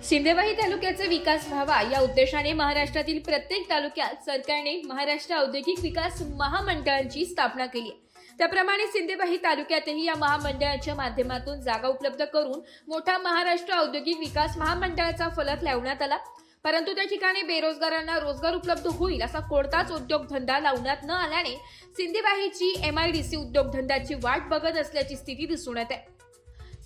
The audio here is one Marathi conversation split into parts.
सिंदेवाही तालुक्याचा विकास व्हावा या उद्देशाने महाराष्ट्रातील प्रत्येक तालुक्यात सरकारने महाराष्ट्र औद्योगिक विकास महामंडळाची स्थापना केली आहे। त्याप्रमाणे सिंदेवाही तालुक्यातही या महामंडळाच्या माध्यमातून जागा उपलब्ध करून मोठा महाराष्ट्र औद्योगिक विकास महामंडळाचा फलक लावण्यात आला। परंतु त्या ठिकाणी बेरोजगारांना रोजगार उपलब्ध होईल असा कोणताच उद्योगधंदा लावण्यात न आल्याने सिंदेवाहीची MIDC उद्योगधंद्याची वाट बघत असल्याची स्थिती दिसून येते।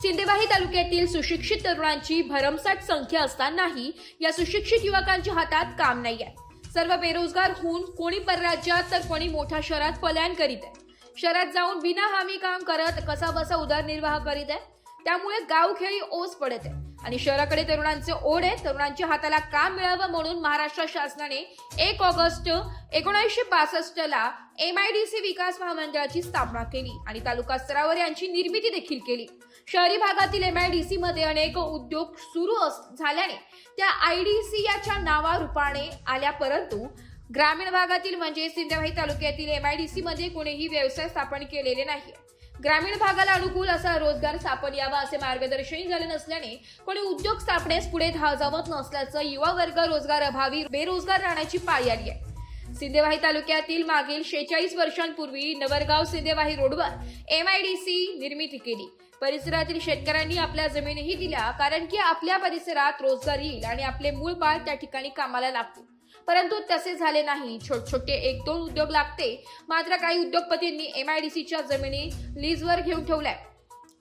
सिंदेवाही तालुक्यातील सुशिक्षित तरुणांची भरमसाठ संख्या असतानाही या सुशिक्षित युवकांच्या हातात काम नाही आहे। सर्व बेरोजगार होऊन कोणी परराज्यात तर कोणी मोठ्या शहरात पलायन करीत आहे। शहरात जाऊन बिना हमी काम करत कसा बसा उदरनिर्वाह करीत आहे। त्यामुळे गावखेडी ओस पडत आहे आणि शहराकडे तरुणांचे ओढ आहे। तरुणांच्या हाताला काम मिळावं म्हणून महाराष्ट्र शासनाने 1 ऑगस्ट 1962 ला MIDC विकास महामंडळाची स्थापना केली आणि तालुका स्तरावर यांची निर्मिती देखील केली। शहरी भागातील MIDC मध्ये अनेक उद्योग सुरू झाल्याने त्या IDC याच्या नावारूपाने आल्या, परंतु ग्रामीण भागातील म्हणजे सिंदेवाही तालुक्यातील MIDC मध्ये कोणीही व्यवसाय स्थापन केलेले नाही। ग्रामीण भागाला अनुकूल असा रोजगार स्थापन यावा असे मार्गदर्शनही झाले नसल्याने कोणी उद्योग स्थापनेस पुढे धावत नसल्याचं युवा वर्ग रोजगार अभावी बेरोजगार राहण्याची पाळी आली आहे। सिंदेवाही तालुक्यातील मागील 46 वर्षांपूर्वी नवरगाव सिंदेवाही रोडवर MIDC निर्मिती केली। परिसरातील शेतकऱ्यांनी आपल्या जमिनीही दिल्या, कारण की आपल्या परिसरात रोजगार येईल आणि आपले मूळ बाळ त्या ठिकाणी कामाला लागतील। परंतु तसे झाले नाही। छोटे 1-2 उद्योग लागते, मात्र काही उद्योगपतींनी MIDCच्या जमिनी लीजवर घेऊन ठेवल्या,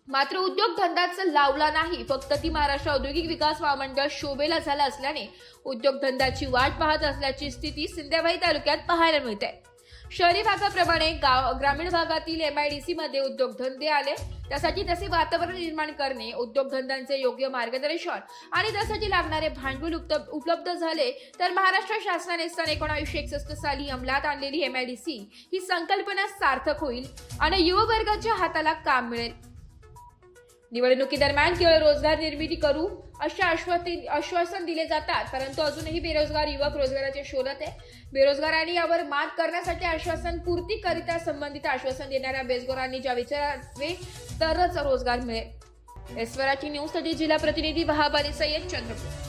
मात्र उद्योगधंदाच लावला नाही। फक्त ती महाराष्ट्र औद्योगिक विकास महामंडळ शोभेला झाला असल्याने उद्योगधंद्याची वाट पाहत असल्याची स्थिती सिंदेवाही तालुक्यात पाहायला मिळते। शहरी भागाप्रमाणे ग्रामीण भागातील MIDC मध्ये उद्योगधंदे आले, त्यासाठी तसे वातावरण निर्माण करणे, उद्योगधंद्यांचे योग्य मार्गदर्शन आणि त्यासाठी लागणारे भांडवल उपलब्ध झाले तर महाराष्ट्र शासनाने सन 1961 साली अंमलात आणलेली MIDC ही संकल्पना सार्थक होईल आणि युवा वर्गाच्या हाताला काम मिळेल। निवडणुकीदरम्यान केवळ रोजगार निर्मिती करू असे आश्वासन दिले जातात, परंतु अजूनही बेरोजगार युवक रोजगाराच्या शोधात आहे। बेरोजगारांनी यावर मात करण्यासाठी आश्वासन पूर्तीकरिता संबंधित आश्वासन देणाऱ्या बेरोजगारांनी ज्या विचारावे तरच रोजगार मिळेल। स्वराज्य न्यूजसाठी जिल्हा प्रतिनिधी वहाब अली सय्यद, चंद्रपूर।